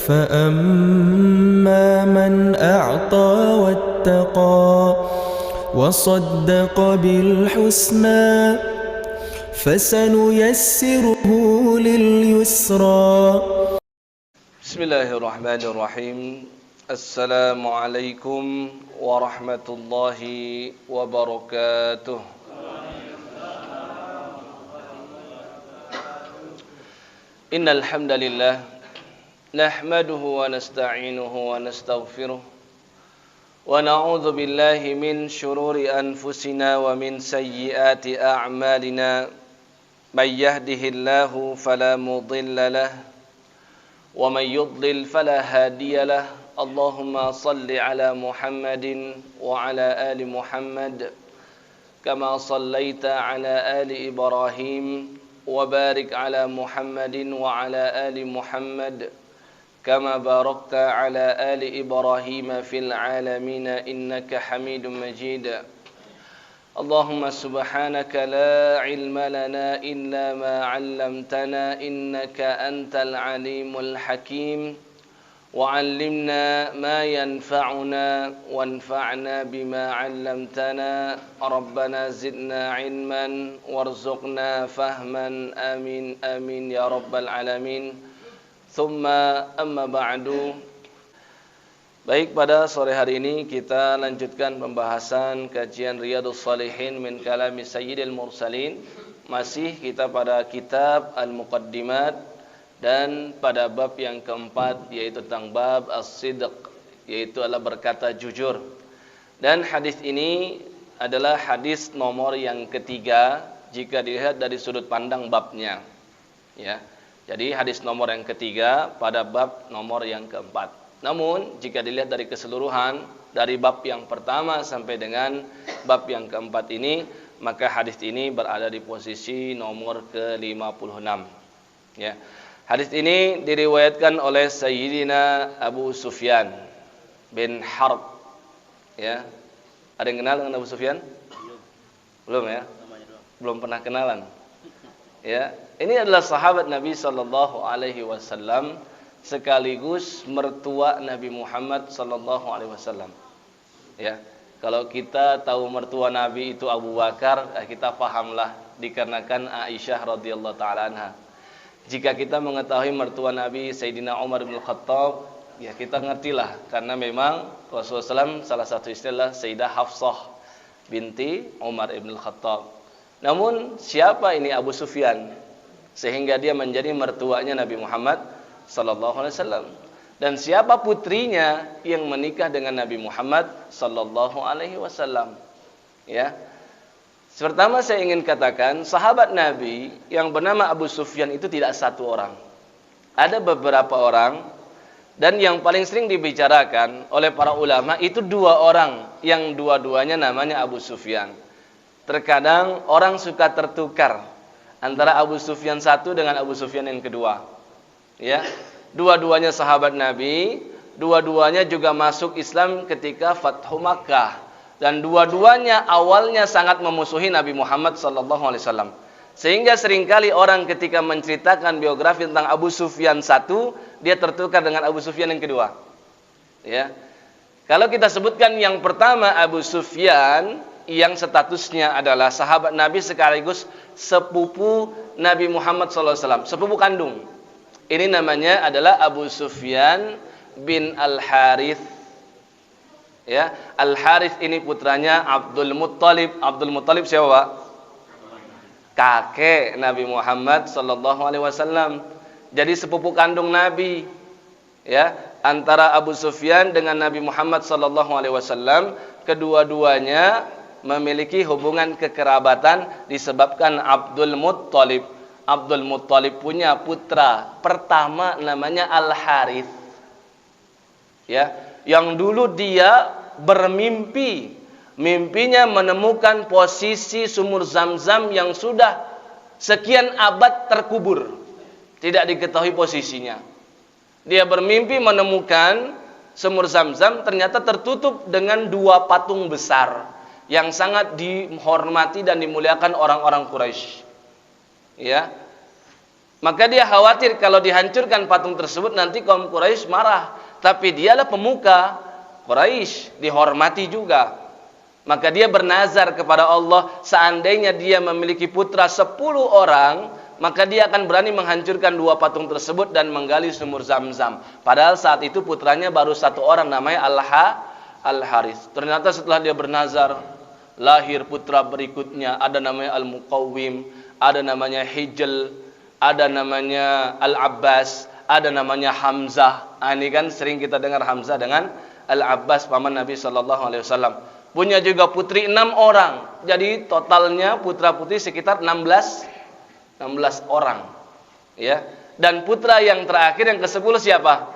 فأما من أعطى واتقى وصدق بالحسنى فسنيسره لليسرى. بسم الله الرحمن الرحيم. السلام عليكم ورحمة الله وبركاته. إن الحمد لله نحمده ونستعينه ونستغفره ونعوذ بالله من شرور أنفسنا ومن سيئات أعمالنا. من يهده الله فلا مضل له ومن يضلل فلا هادي له. اللهم صل على محمد وعلى آل محمد كما صليت على آل إبراهيم وبارك على محمد وعلى آل محمد كما باركت على آل إبراهيم في العالمين إنك حميد مجيد. اللهم سبحانك لا علم لنا إلا ما علمتنا إنك أنت العليم الحكيم. وعلمنا ما ينفعنا وانفعنا بما علمتنا. ربنا زدنا علما وارزقنا فهما آمين آمين يا رب العالمين. ثم أما بعد. Baik, pada sore hari ini kita lanjutkan pembahasan kajian Riyadhus Shalihin min kalami Sayyidil Mursalin. Masih kita pada kitab Al-Muqaddimat dan pada bab yang keempat, yaitu tentang bab as-sidq, yaitu adalah berkata jujur. Dan hadis ini adalah hadis nomor yang ketiga jika dilihat dari sudut pandang babnya. Ya. Jadi hadis nomor yang ketiga pada bab nomor yang keempat. Namun jika dilihat dari keseluruhan dari bab yang pertama sampai dengan bab yang keempat ini, maka hadis ini berada di posisi nomor ke-56. Ya. Hadis ini diriwayatkan oleh Sayyidina Abu Sufyan bin Harb. Ya. Ada yang kenal dengan Abu Sufyan? Belum ya? Belum pernah kenalan. Ya. Ini adalah sahabat Nabi sallallahu alaihi wasallam sekaligus mertua Nabi Muhammad sallallahu alaihi wasallam. Ya. Kalau kita tahu mertua Nabi itu Abu Bakar, kita pahamlah dikarenakan Aisyah radhiyallahu taala anha. Jika kita mengetahui mertua Nabi Sayyidina Umar bin Khattab, ya kita ngertilah karena memang Rasulullah SAW salah satu istilah Sayyidah Hafsah binti Umar bin Khattab. Namun siapa ini Abu Sufyan sehingga dia menjadi mertuanya Nabi Muhammad sallallahu alaihi wasallam? Dan siapa putrinya yang menikah dengan Nabi Muhammad sallallahu alaihi wasallam? Ya. Pertama saya ingin katakan, sahabat Nabi yang bernama Abu Sufyan itu tidak satu orang. Ada beberapa orang, dan yang paling sering dibicarakan oleh para ulama itu dua orang yang dua-duanya namanya Abu Sufyan. Terkadang orang suka tertukar antara Abu Sufyan satu dengan Abu Sufyan yang kedua. Ya, dua-duanya sahabat Nabi, dua-duanya juga masuk Islam ketika Fathu Makkah, dan dua-duanya awalnya sangat memusuhi Nabi Muhammad SAW. Sehingga seringkali orang ketika menceritakan biografi tentang Abu Sufyan satu, dia tertukar dengan Abu Sufyan yang kedua. Ya, kalau kita sebutkan yang pertama Abu Sufyan yang statusnya adalah sahabat Nabi sekaligus sepupu Nabi Muhammad SAW, sepupu kandung. Ini namanya adalah Abu Sufyan bin Al-Harith. Ya, Al-Harith ini putranya Abdul Muttalib. Abdul Muttalib siapa? Kakek Nabi Muhammad SAW. Jadi sepupu kandung Nabi. Ya, antara Abu Sufyan dengan Nabi Muhammad SAW, kedua-duanya memiliki hubungan kekerabatan disebabkan Abdul Muttalib. Abdul Muttalib punya putra pertama namanya Al-Harith. Ya, yang dulu dia bermimpi, mimpinya menemukan posisi sumur Zam-Zam yang sudah sekian abad terkubur, tidak diketahui posisinya. Dia bermimpi menemukan sumur Zam-Zam, ternyata tertutup dengan dua patung besar yang sangat dihormati dan dimuliakan orang-orang Quraisy. Ya. Maka dia khawatir kalau dihancurkan patung tersebut nanti kaum Quraisy marah. Tapi dialah pemuka Quraisy, dihormati juga. Maka dia bernazar kepada Allah, seandainya dia memiliki putra 10 orang, maka dia akan berani menghancurkan 2 patung tersebut dan menggali sumur Zam-Zam. Padahal saat itu putranya baru 1 orang, namanya Al-Harith. Ternyata setelah dia bernazar, lahir putra berikutnya, ada namanya Al-Muqawwim, ada namanya Hijl, ada namanya Al-Abbas, ada namanya Hamzah. Ini kan sering kita dengar Hamzah dengan Al-Abbas, paman Nabi SAW. Punya juga putri 6 orang. Jadi totalnya putra-putri sekitar 16 orang. Ya. Dan putra yang terakhir yang ke-10 siapa?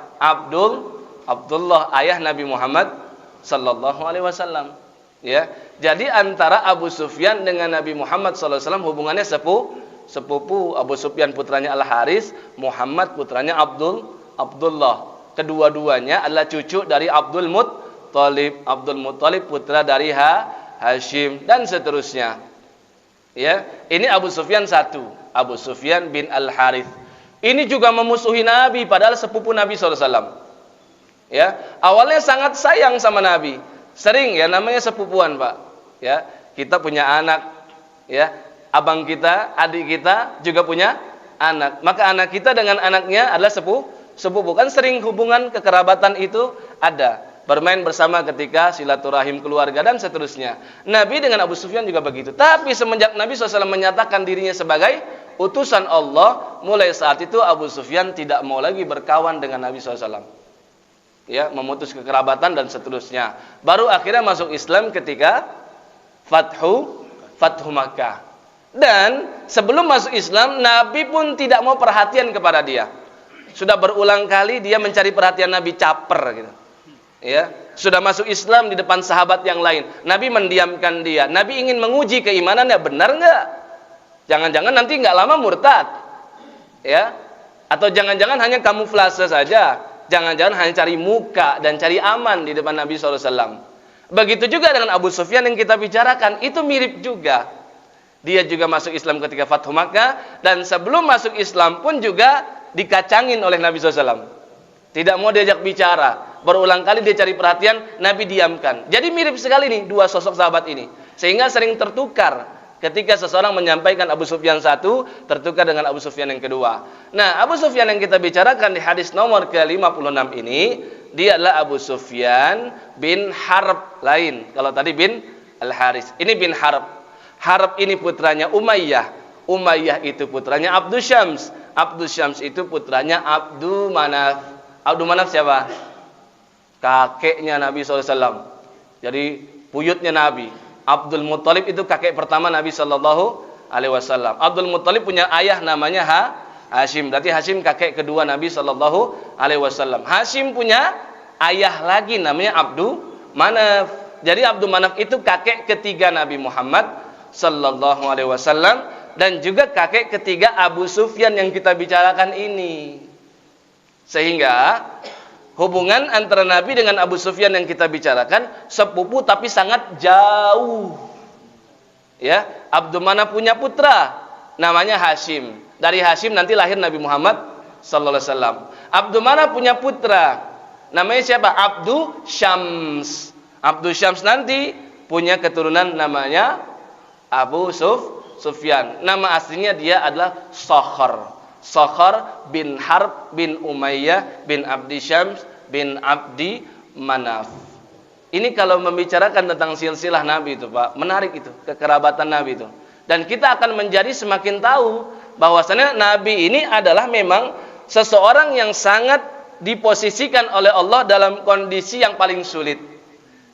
Abdullah, ayah Nabi Muhammad sallallahu alaihi wasallam. Ya. Jadi antara Abu Sufyan dengan Nabi Muhammad sallallahu alaihi wasallam hubungannya sepupu. Abu Sufyan putranya Al-Haris, Muhammad putranya Abdullah. Kedua-duanya adalah cucu dari Abdul Muttalib putra dari Hashim dan seterusnya. Ya, ini Abu Sufyan 1, Abu Sufyan bin Al-Harith. Ini juga memusuhi Nabi padahal sepupu Nabi SAW. Ya, awalnya sangat sayang sama Nabi. Sering ya namanya sepupuan, Pak. Ya, kita punya anak, ya. Abang kita, adik kita juga punya anak. Maka anak kita dengan anaknya adalah sepupu. Kan sering hubungan kekerabatan itu ada. Bermain bersama ketika silaturahim keluarga dan seterusnya. Nabi dengan Abu Sufyan juga begitu. Tapi semenjak Nabi SAW menyatakan dirinya sebagai utusan Allah, mulai saat itu Abu Sufyan tidak mau lagi berkawan dengan Nabi SAW. Ya, memutus kekerabatan dan seterusnya. Baru akhirnya masuk Islam ketika Fathu Makkah. Dan sebelum masuk Islam, Nabi pun tidak mau perhatian kepada dia. Sudah berulang kali dia mencari perhatian Nabi, caper gitu. Ya, sudah masuk Islam di depan sahabat yang lain, Nabi mendiamkan dia. Nabi ingin menguji keimanannya, benar enggak? Jangan-jangan nanti enggak lama murtad. Ya. Atau jangan-jangan hanya kamuflase saja. Jangan-jangan hanya cari muka dan cari aman di depan Nabi SAW. Begitu juga dengan Abu Sufyan yang kita bicarakan, itu mirip juga. Dia juga masuk Islam ketika Fathu Makkah, dan sebelum masuk Islam pun juga dikacangin oleh Nabi SAW. Tidak mau diajak bicara. Berulang kali dia cari perhatian, Nabi diamkan. Jadi mirip sekali nih dua sosok sahabat ini. Sehingga sering tertukar. Ketika seseorang menyampaikan Abu Sufyan 1, tertukar dengan Abu Sufyan yang kedua. Nah, Abu Sufyan yang kita bicarakan di hadis nomor ke-56 ini, dia adalah Abu Sufyan bin Harb lain. Kalau tadi bin Al-Haris, ini bin Harb. Harb ini putranya Umayyah. Umayyah itu putranya Abdus Syams. Abdus Syams itu putranya Abdu Manaf. Abdu Manaf siapa? Kakeknya Nabi SAW. Jadi buyutnya Nabi. Abdul Muttalib itu kakek pertama Nabi SAW. Abdul Muttalib punya ayah namanya Hashim. Berarti Hashim kakek kedua Nabi SAW. Hashim punya ayah lagi namanya Abdu Manaf. Jadi Abdu Manaf itu kakek ketiga Nabi Muhammad SAW. Dan juga kakek ketiga Abu Sufyan yang kita bicarakan ini. Sehingga hubungan antara Nabi dengan Abu Sufyan yang kita bicarakan sepupu tapi sangat jauh. Ya, Abdul Manaf punya putra namanya Hashim. Dari Hashim nanti lahir Nabi Muhammad sallallahu alaihi wasallam. Abdul Manaf punya putra namanya siapa? Abdu Syams. Abdu Syams nanti punya keturunan namanya Abu Sufyan. Nama aslinya dia adalah Sakhar bin Harb bin Umayyah bin Abdi Syams bin Abdi Manaf. Ini kalau membicarakan tentang silsilah Nabi itu, Pak, menarik itu, kekerabatan Nabi itu. Dan kita akan menjadi semakin tahu bahwasanya Nabi ini adalah memang seseorang yang sangat diposisikan oleh Allah dalam kondisi yang paling sulit.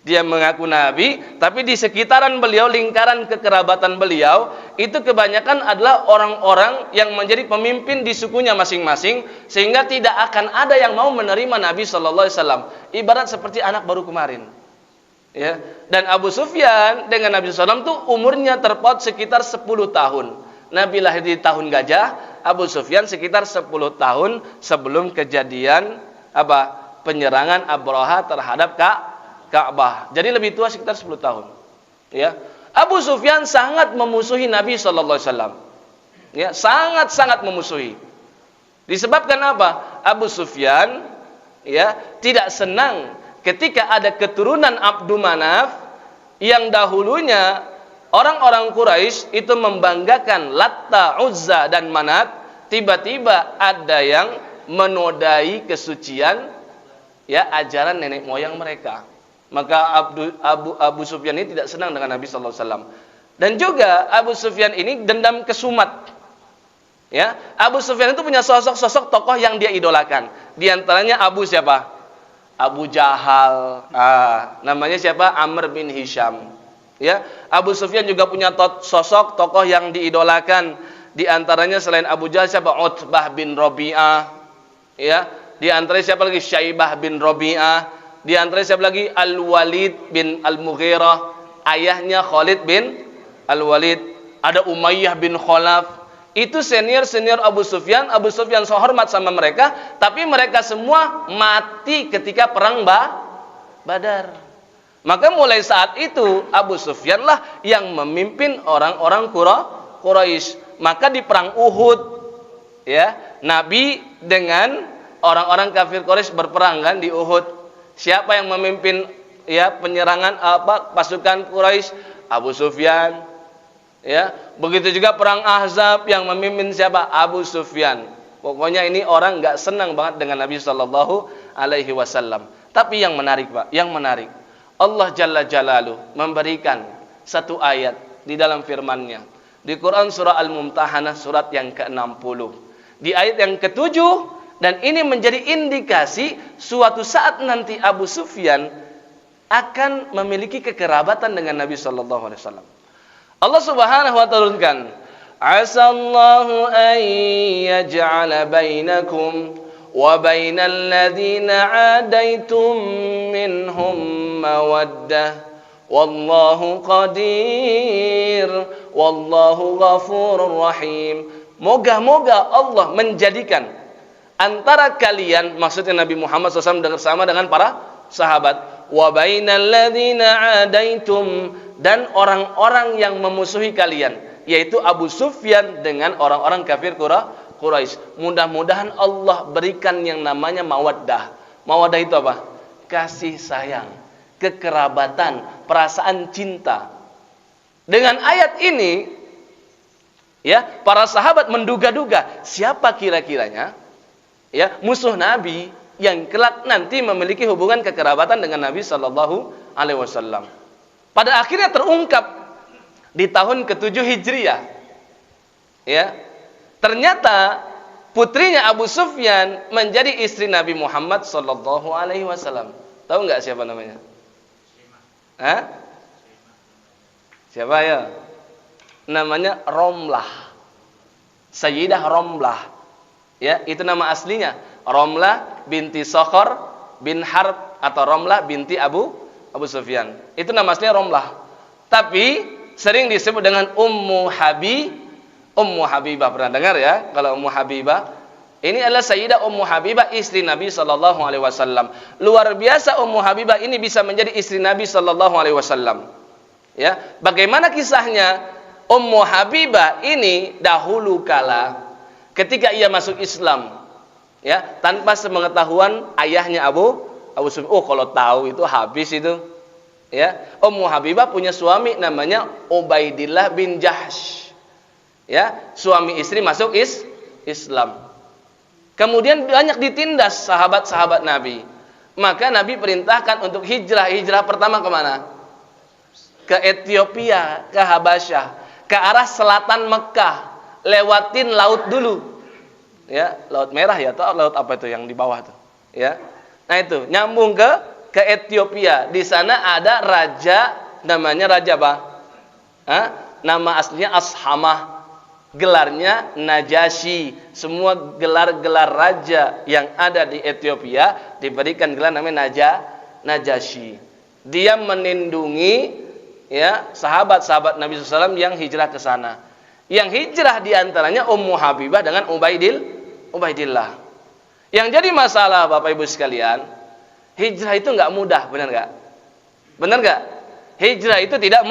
Dia mengaku Nabi, tapi di sekitaran beliau, lingkaran kekerabatan beliau, itu kebanyakan adalah orang-orang yang menjadi pemimpin di sukunya masing-masing, sehingga tidak akan ada yang mau menerima Nabi Sallallahu Alaihi Wasallam. Ibarat seperti anak baru kemarin. Ya. Dan Abu Sufyan dengan Nabi SAW itu umurnya terpaut sekitar 10 tahun. Nabi lahir di tahun gajah, Abu Sufyan sekitar 10 tahun sebelum kejadian penyerangan Abraha terhadap Ka'bah. Jadi lebih tua sekitar 10 tahun. Ya. Abu Sufyan sangat memusuhi Nabi sallallahu alaihi wasallam. Ya, sangat-sangat memusuhi. Disebabkan apa? Abu Sufyan ya tidak senang ketika ada keturunan Abdul Manaf yang dahulunya orang-orang Quraisy itu membanggakan Latta, Uzza dan Manat, tiba-tiba ada yang menodai kesucian ya ajaran nenek moyang mereka. Maka Abu Sufyan ini tidak senang dengan Nabi sallallahu alaihi wasallam. Dan juga Abu Sufyan ini dendam kesumat. Ya, Abu Sufyan itu punya sosok-sosok tokoh yang dia idolakan. Di antaranya Abu siapa? Abu Jahal. Namanya siapa? Amr bin Hisham. Ya, Abu Sufyan juga punya sosok tokoh yang diidolakan. Di antaranya selain Abu Jahal siapa? Utbah bin Rabi'ah. Ya, di antaranya siapa lagi? Syaibah bin Rabi'ah. Di antaranya siapa lagi? Al-Walid bin Al-Mughirah. Ayahnya Khalid bin Al-Walid. Ada Umayyah bin Khalaf. Itu senior-senior Abu Sufyan. Abu Sufyan hormat sama mereka, tapi mereka semua mati ketika perang Badar. Maka mulai saat itu Abu Sufyan lah yang memimpin orang-orang Quraisy. Maka di perang Uhud ya, Nabi dengan orang-orang kafir Quraisy berperang kan di Uhud. Siapa yang memimpin ya penyerangan pasukan Quraisy? Abu Sufyan. Ya, begitu juga perang Ahzab yang memimpin siapa? Abu Sufyan. Pokoknya ini orang nggak senang banget dengan Nabi Shallallahu Alaihi Wasallam. Tapi yang menarik Pak, yang menarik, Allah Jalla Jalaluh memberikan satu ayat di dalam firman-Nya di Quran surah Al-Mumtahanah surat yang ke-60. Di ayat yang ke-7, dan ini menjadi indikasi suatu saat nanti Abu Sufyan akan memiliki kekerabatan dengan Nabi Shallallahu Alaihi Wasallam. Allah Subhanahu wa ta'ala turunkan, asallahu an yaj'ala bainakum wa bainal ladzina 'adaitum minhum mawaddah wallahu qadir wallahu ghafurur rahim. Moga-moga Allah menjadikan antara kalian, maksudnya Nabi Muhammad SAW bersama dengan para sahabat, wa bainal ladzina 'adaitum, dan orang-orang yang memusuhi kalian, yaitu Abu Sufyan dengan orang-orang kafir Quraisy. Mudah-mudahan Allah berikan yang namanya mawaddah. Mawaddah itu apa? Kasih sayang, kekerabatan, perasaan cinta. Dengan ayat ini ya, para sahabat menduga-duga siapa kira-kiranya ya musuh Nabi yang kelak nanti memiliki hubungan kekerabatan dengan Nabi sallallahu alaihi wasallam. Pada akhirnya terungkap di tahun ke-7 Hijriah. Ya. Ternyata putrinya Abu Sufyan menjadi istri Nabi Muhammad sallallahu alaihi wasallam. Tahu enggak siapa namanya? Hah? Siapa ya? Namanya Romlah. Sayyidah Romlah. Ya, itu nama aslinya. Romlah binti Sokhor bin Harb atau Romlah binti Abu Sufyan. Itu nama aslinya Romlah. Tapi sering disebut dengan Ummu Habibah. Pernah dengar ya? Kalau Ummu Habibah, ini adalah Sayyidah Ummu Habibah, istri Nabi sallallahu alaihi wasallam. Luar biasa Ummu Habibah ini bisa menjadi istri Nabi sallallahu alaihi wasallam. Ya, bagaimana kisahnya? Ummu Habibah ini dahulu kala ketika ia masuk Islam, ya, tanpa sepengetahuan ayahnya Abu Sufyan. Oh, kalau tahu itu habis itu. Ya, Ummu Habibah punya suami namanya Ubaidillah bin Jahsh. Ya, suami istri masuk Islam. Kemudian banyak ditindas sahabat-sahabat Nabi. Maka Nabi perintahkan untuk hijrah. Hijrah pertama kemana? Ke Ethiopia, ke Habasyah, ke arah selatan Mekah, lewatin laut dulu. Ya, Laut Merah ya, atau laut apa itu yang di bawah tuh? Ya. Nah itu, nyambung ke Ethiopia. Di sana ada raja, namanya Raja apa? Nama aslinya Ashamah. Gelarnya Najasyi. Semua gelar-gelar raja yang ada di Ethiopia diberikan gelar namanya Najasyi. Dia menindungi ya sahabat-sahabat Nabi SAW yang hijrah ke sana. Yang hijrah diantaranya Ummu Habibah dengan Ubaidillah. Yang jadi masalah Bapak Ibu sekalian, hijrah itu nggak mudah, benar nggak? Benar nggak? Hijrah itu tidak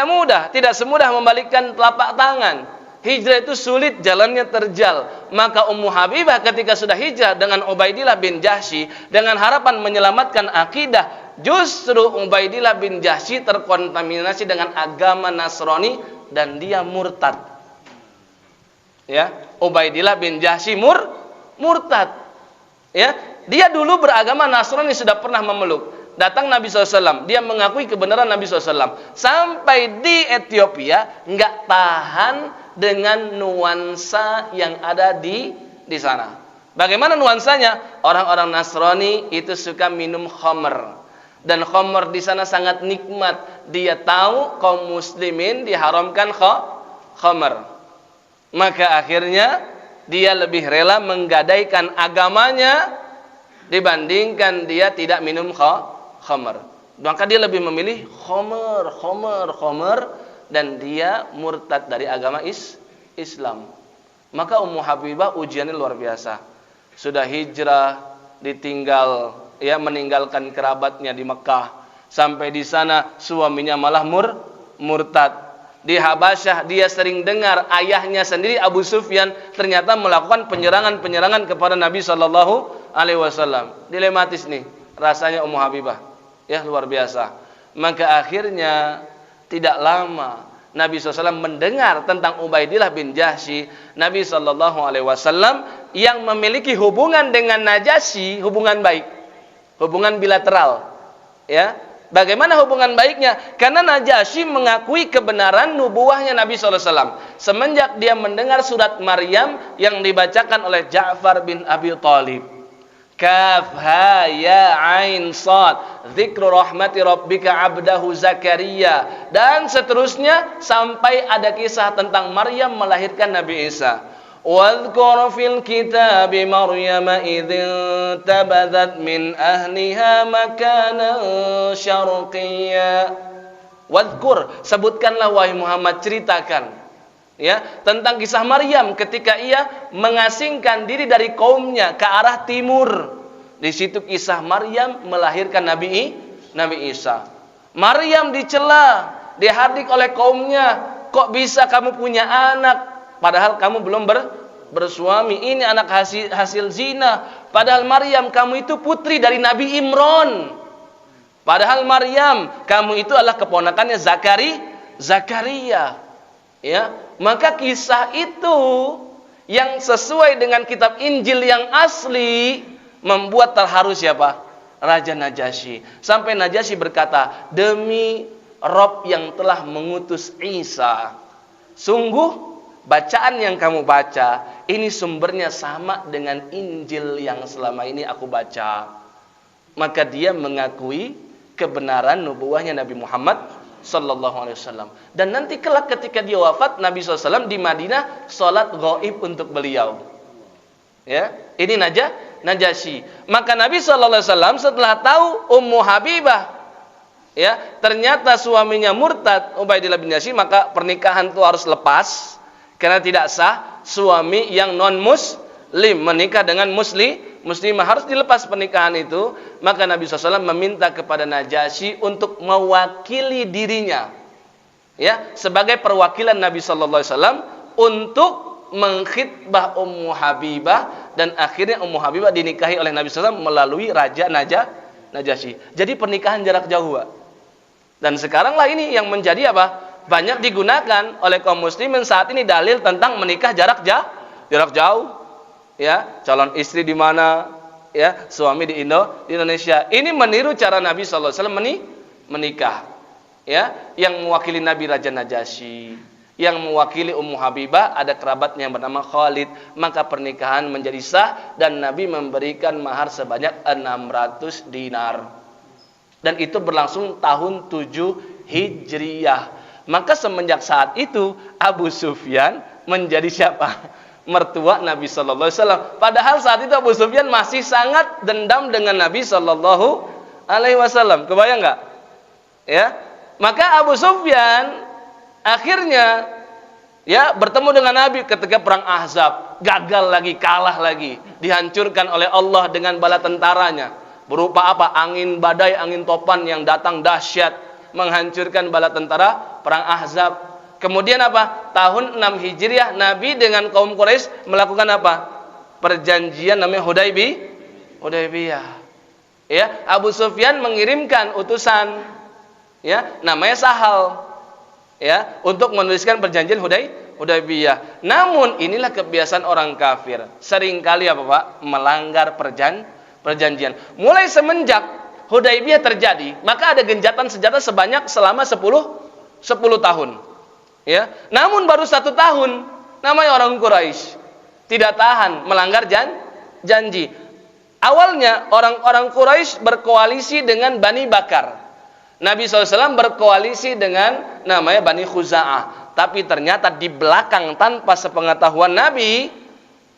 mudah, tidak semudah membalikkan telapak tangan. Hijrah itu sulit, jalannya terjal. Maka Ummu Habibah ketika sudah hijrah dengan Ubaidillah bin Jahsy dengan harapan menyelamatkan akidah, justru Ubaidillah bin Jahsy terkontaminasi dengan agama Nasrani dan dia murtad. Ya, Ubaidillah bin Jahsy murtad. Ya, dia dulu beragama Nasrani, sudah pernah memeluk. Datang Nabi SAW, dia mengakui kebenaran Nabi SAW. Sampai di Ethiopia, nggak tahan dengan nuansa yang ada di sana. Bagaimana nuansanya? Orang-orang Nasrani itu suka minum khamr, dan khamr di sana sangat nikmat. Dia tahu kaum muslimin diharamkan khamr, maka akhirnya dia lebih rela menggadaikan agamanya dibandingkan dia tidak minum khamr. Maka dia lebih memilih khamr, dan dia murtad dari agama Islam. Maka Ummu Habibah ujiannya luar biasa. Sudah hijrah, ditinggal, ya, meninggalkan kerabatnya di Mekah. Sampai di sana suaminya malah murtad. Di Habasyah dia sering dengar ayahnya sendiri Abu Sufyan ternyata melakukan penyerangan kepada Nabi sallallahu alaihi wasallam. Dilematis nih rasanya Ummu Habibah. Ya, luar biasa. Maka akhirnya tidak lama Nabi SAW mendengar tentang Ubaidillah bin Jahsy. Nabi SAW yang memiliki hubungan dengan Najasyi, hubungan baik, hubungan bilateral. Ya, bagaimana hubungan baiknya? Karena Najasyi mengakui kebenaran nubuahnya Nabi SAW semenjak dia mendengar surat Maryam yang dibacakan oleh Ja'far bin Abi Thalib. Kaf ha ya ain sad dzikru rahmati rabbika abdahu Zakaria, dan seterusnya sampai ada kisah tentang Maryam melahirkan Nabi Isa. Wadhkur fil kitabi Maryam idzin tabadat min ahliha makanan syarqiyya. Wadhkur, sebutkanlah wahai Muhammad, ceritakan, ya, tentang kisah Maryam ketika ia mengasingkan diri dari kaumnya ke arah timur. Di situ kisah Maryam melahirkan Nabi Isa. Maryam dicela, dihardik oleh kaumnya. Kok bisa kamu punya anak padahal kamu belum bersuami? Ini anak hasil zina. Padahal Maryam kamu itu putri dari Nabi Imran. Padahal Maryam kamu itu adalah keponakannya Zakaria. Ya, maka kisah itu yang sesuai dengan kitab Injil yang asli membuat terharu siapa? Raja Najasyi. Sampai Najasyi berkata, demi Rob yang telah mengutus Isa, sungguh bacaan yang kamu baca ini sumbernya sama dengan Injil yang selama ini aku baca. Maka dia mengakui kebenaran nubuahnya Nabi Muhammad sallallahu alaihi wasallam. Dan nanti kelak ketika dia wafat, Nabi SAW di Madinah salat gaib untuk beliau. Ya, ini Najasyi. Maka Nabi sallallahu alaihi wasallam setelah tahu Ummu Habibah, ya, ternyata suaminya murtad Ubaidillah bin Jahsy, maka pernikahan itu harus lepas karena tidak sah. Suami yang non muslim menikah dengan muslimah harus dilepas pernikahan itu. Maka Nabi SAW meminta kepada Najasyi untuk mewakili dirinya, ya, sebagai perwakilan Nabi SAW untuk mengkhitbah Ummu Habibah, dan akhirnya Ummu Habibah dinikahi oleh Nabi SAW melalui Raja Najasyi. Jadi pernikahan jarak jauh, Pak. Dan sekaranglah ini yang menjadi apa? Banyak digunakan oleh kaum muslimin saat ini dalil tentang menikah jarak jauh. Ya, calon istri di mana, ya, suami di Indonesia. Ini meniru cara Nabi SAW menikah. Ya, yang mewakili Nabi Raja Najasyi, yang mewakili Ummu Habibah ada kerabatnya yang bernama Khalid. Maka pernikahan menjadi sah dan Nabi memberikan mahar sebanyak 600 dinar. Dan itu berlangsung tahun 7 Hijriyah. Maka semenjak saat itu Abu Sufyan menjadi siapa? Mertua Nabi sallallahu alaihi wasallam. Padahal saat itu Abu Sufyan masih sangat dendam dengan Nabi sallallahu alaihi wasallam. Kebayang enggak? Ya. Maka Abu Sufyan akhirnya, ya, bertemu dengan Nabi ketika perang Ahzab, gagal lagi, kalah lagi, dihancurkan oleh Allah dengan bala tentaranya. Berupa apa? Angin badai, angin topan yang datang dahsyat menghancurkan bala tentara perang Ahzab. Kemudian apa? Tahun 6 Hijriah Nabi dengan kaum Quraisy melakukan apa? Perjanjian namanya Hudaybiyah. Ya, Abu Sufyan mengirimkan utusan ya, namanya Sahal. Ya, untuk menuliskan perjanjian Hudaybiyah. Namun inilah kebiasaan orang kafir. Seringkali apa, Pak? Melanggar perjanjian. Mulai semenjak Hudaybiyah terjadi, maka ada genjatan senjata selama 10 tahun. Ya, namun baru 1 tahun, namanya orang Quraisy tidak tahan melanggar janji. Awalnya orang-orang Quraisy berkoalisi dengan Bani Bakar. Nabi SAW berkoalisi dengan namanya Bani Khuza'ah. Tapi ternyata di belakang tanpa sepengetahuan Nabi,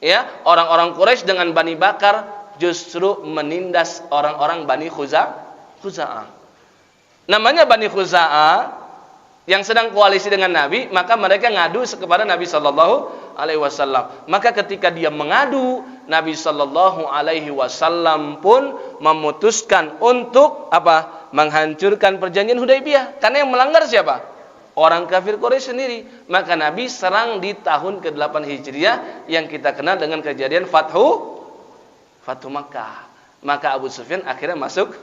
ya, orang-orang Quraisy dengan Bani Bakar justru menindas orang-orang Bani Khuza'ah. Namanya Bani Khuza'ah yang sedang koalisi dengan Nabi, maka mereka ngadu kepada Nabi Sallallahu Alaihi Wasallam. Maka ketika dia mengadu, Nabi Sallallahu Alaihi Wasallam pun memutuskan untuk apa? Menghancurkan perjanjian Hudaybiyah. Karena yang melanggar siapa? Orang kafir Quraisy sendiri. Maka Nabi serang di tahun ke-8 Hijriah yang kita kenal dengan kejadian Fathu Makkah. Maka Abu Sufyan akhirnya masuk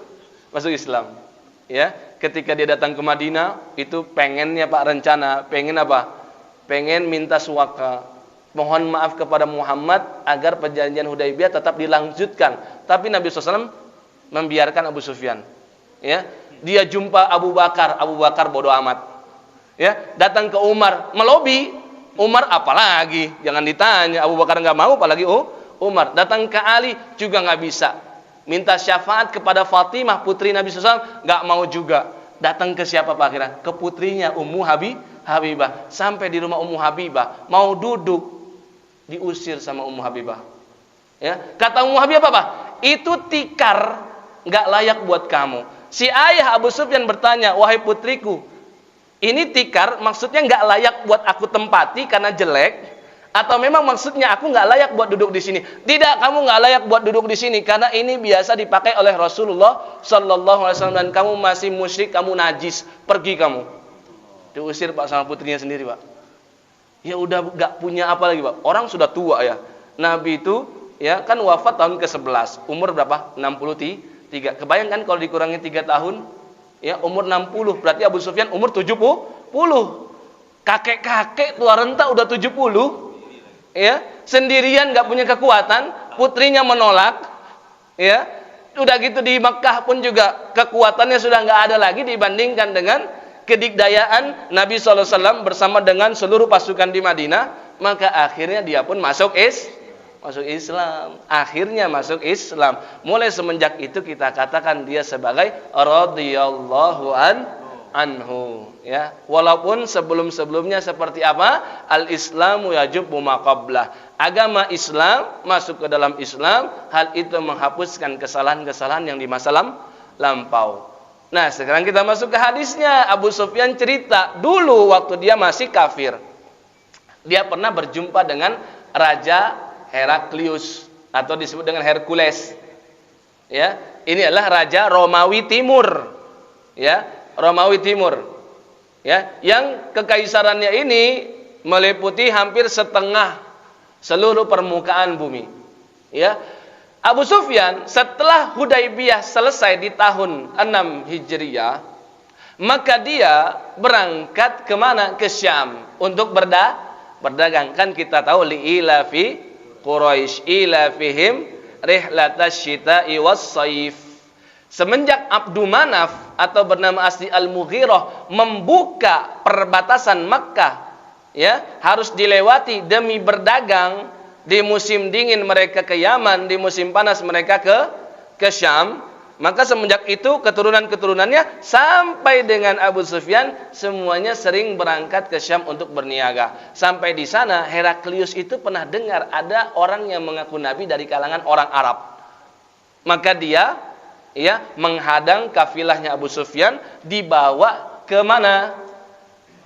Islam. Ya, ketika dia datang ke Madinah, itu pengennya Pak rencana, pengen apa? Pengen minta suaka, mohon maaf kepada Muhammad agar perjanjian Hudaybiyah tetap dilanjutkan. Tapi Nabi SAW membiarkan Abu Sufyan. Ya, dia jumpa Abu Bakar bodoh amat. Ya, datang ke Umar, melobi. Umar apalagi, jangan ditanya. Abu Bakar nggak mau, apalagi Umar. Datang ke Ali juga nggak bisa. Minta syafaat kepada Fatimah putri Nabi SAW, nggak mau juga. Datang ke siapa Pak akhirnya? Ke putrinya Ummu Habibah. Sampai di rumah Ummu Habibah, mau duduk, diusir sama Ummu Habibah. Ya, kata Ummu Habibah apa? Itu tikar, nggak layak buat kamu. Si ayah Abu Sufyan bertanya, wahai putriku, ini tikar maksudnya nggak layak buat aku tempati karena jelek, atau memang maksudnya aku nggak layak buat duduk di sini? Tidak, kamu nggak layak buat duduk di sini karena ini biasa dipakai oleh Rasulullah Sallallahu Alaihi Wasallam dan kamu masih musyrik, kamu najis, pergi kamu. Diusir Pak sama putrinya sendiri Pak. Ya udah nggak punya apa lagi Pak. Orang sudah tua ya. Nabi itu ya kan wafat tahun ke-11. Umur berapa? 63. Kebayangkan kalau dikurangi 3 tahun, ya umur 60. Berarti Abu Sufyan umur 70. Kakek-kakek tua renta udah 70. Ya, sendirian nggak punya kekuatan, putrinya menolak, ya, udah gitu di Makkah pun juga kekuatannya sudah nggak ada lagi dibandingkan dengan kedikdayaan Nabi SAW bersama dengan seluruh pasukan di Madinah, maka akhirnya dia pun masuk Islam. Akhirnya masuk Islam. Mulai semenjak itu kita katakan dia sebagai radhiyallahu anhu, ya, walaupun sebelumnya seperti apa? Al-Islamu yajubu ma qablah. Agama Islam masuk ke dalam Islam, hal itu menghapuskan kesalahan-kesalahan yang di masa lampau. Nah, sekarang kita masuk ke hadisnya. Abu Sufyan cerita dulu waktu dia masih kafir. Dia pernah berjumpa dengan Raja Heraklius atau disebut dengan Hercules. Ya, ini adalah raja Romawi Timur. Ya, Romawi Timur, ya, yang kekaisarannya ini meliputi hampir setengah seluruh permukaan bumi. Ya, Abu Sufyan setelah Hudaybiyah selesai di tahun 6 Hijriah, maka dia berangkat kemana? Ke Syam untuk berdagang. Kan kita tahu li'ilafi Quraisy ilafihim rihlatash syita'i was-shaif. Semenjak Abdu Manaf atau bernama asli Al-Mughirah membuka perbatasan Makkah, ya, harus dilewati demi berdagang. Di musim dingin mereka ke Yaman, di musim panas mereka ke Syam. Maka semenjak itu keturunan-keturunannya sampai dengan Abu Sufyan semuanya sering berangkat ke Syam untuk berniaga. Sampai di sana Heraklius itu pernah dengar ada orang yang mengaku nabi dari kalangan orang Arab. Maka dia, ya, menghadang kafilahnya Abu Sufyan, dibawa ke mana?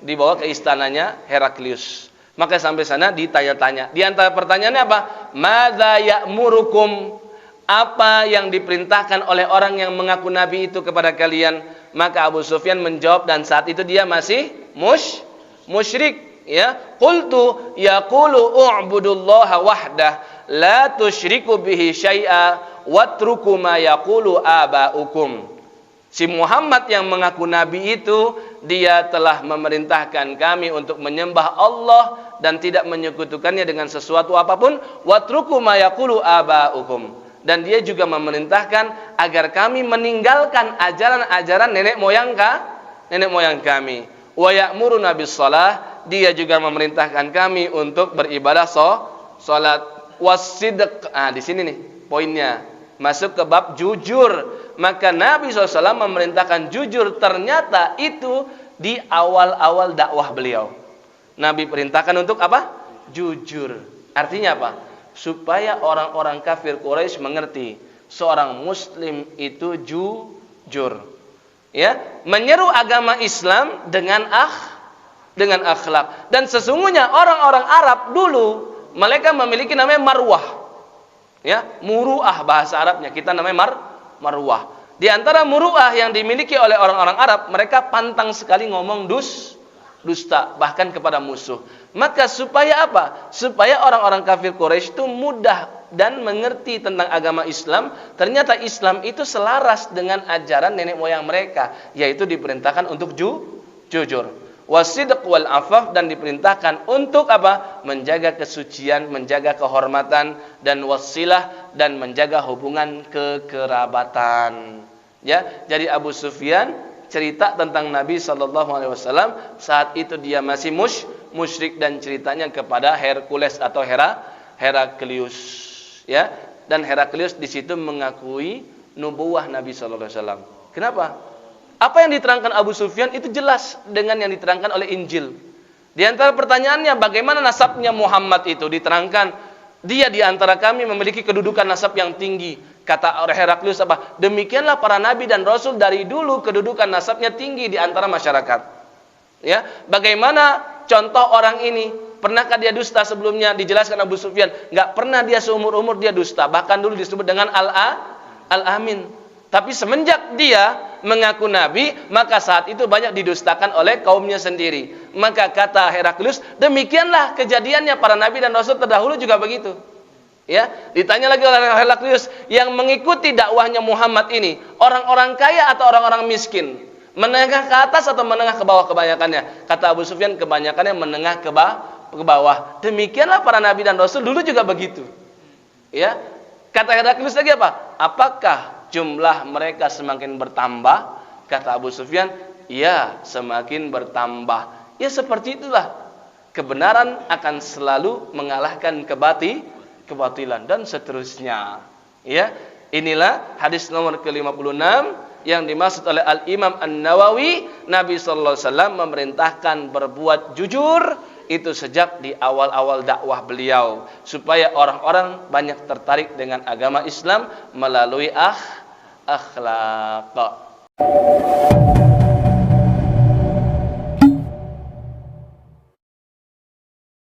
Dibawa ke istananya Heraklius. Maka sampai sana ditanya-tanya. Di antara pertanyaannya apa? Madza ya'murukum? Apa yang diperintahkan oleh orang yang mengaku nabi itu kepada kalian? Maka Abu Sufyan menjawab, dan saat itu dia masih musyrik, ya. Qultu yaqulu u'budullaha wahdah la tusyriku bihi syai'a watruku ma yaqulu aba'ukum. Si Muhammad yang mengaku nabi itu, dia telah memerintahkan kami untuk menyembah Allah dan tidak menyekutukannya dengan sesuatu apapun. Watruku ma yaqulu aba'ukum. Dan dia juga memerintahkan agar kami meninggalkan ajaran-ajaran nenek moyang kami. Wa ya'muruna bis-shalah, dia juga memerintahkan kami untuk beribadah salat. Was-sidq. Di sini nih poinnya. Masuk ke bab jujur. Maka Nabi SAW memerintahkan jujur. Ternyata itu di awal-awal dakwah beliau. Nabi perintahkan untuk apa? Jujur. Artinya apa? Supaya orang-orang kafir Quraisy mengerti seorang muslim itu jujur. Ya, menyeru agama Islam dengan akhlak. Dan sesungguhnya orang-orang Arab dulu mereka memiliki namanya marwah. Ya, muruah bahasa Arabnya. Kita namanya marwah. Di antara muruah yang dimiliki oleh orang-orang Arab, mereka pantang sekali ngomong dusta, bahkan kepada musuh. Maka supaya apa? Supaya orang-orang kafir Quraisy itu mudah dan mengerti tentang agama Islam. Ternyata Islam itu selaras dengan ajaran nenek moyang mereka, yaitu diperintahkan untuk jujur. Wasidq wal afaf, dan diperintahkan untuk apa? Menjaga kesucian, menjaga kehormatan, dan wasilah, dan menjaga hubungan kekerabatan. Ya, jadi Abu Sufyan cerita tentang Nabi SAW saat itu dia masih musyrik, dan ceritanya kepada Hercules atau Heraklius. Ya, dan Heraklius di situ mengakui nubuwah Nabi SAW. Kenapa? Apa yang diterangkan Abu Sufyan itu jelas dengan yang diterangkan oleh Injil. Di antara pertanyaannya, bagaimana nasabnya Muhammad itu? Diterangkan, dia di antara kami memiliki kedudukan nasab yang tinggi. Kata Heraklius apa? Demikianlah para nabi dan rasul dari dulu kedudukan nasabnya tinggi di antara masyarakat. Ya, bagaimana contoh orang ini? Pernahkah dia dusta sebelumnya? Dijelaskan Abu Sufyan, enggak pernah dia seumur-umur dia dusta. Bahkan dulu disebut dengan Al-Amin. Tapi semenjak dia mengaku nabi, maka saat itu banyak didustakan oleh kaumnya sendiri. Maka kata Heraklius, demikianlah kejadiannya para nabi dan rasul terdahulu juga begitu. Ya, ditanya lagi oleh Heraklius, yang mengikuti dakwahnya Muhammad ini orang-orang kaya atau orang-orang miskin? Menengah ke atas atau menengah ke bawah kebanyakannya? Kata Abu Sufyan, kebanyakannya menengah ke bawah. Demikianlah para nabi dan rasul dulu juga begitu. Ya. Kata Heraklius lagi apa? Apakah jumlah mereka semakin bertambah? Kata Abu Sufyan, ya, semakin bertambah. Ya, seperti itulah. Kebenaran akan selalu mengalahkan kebatilan dan seterusnya. Ya, inilah hadis nomor ke-56 yang dimaksud oleh Al-Imam An-Nawawi. Nabi sallallahu alaihi wasallam memerintahkan berbuat jujur itu sejak di awal-awal dakwah beliau, supaya orang-orang banyak tertarik dengan agama Islam melalui akhlak.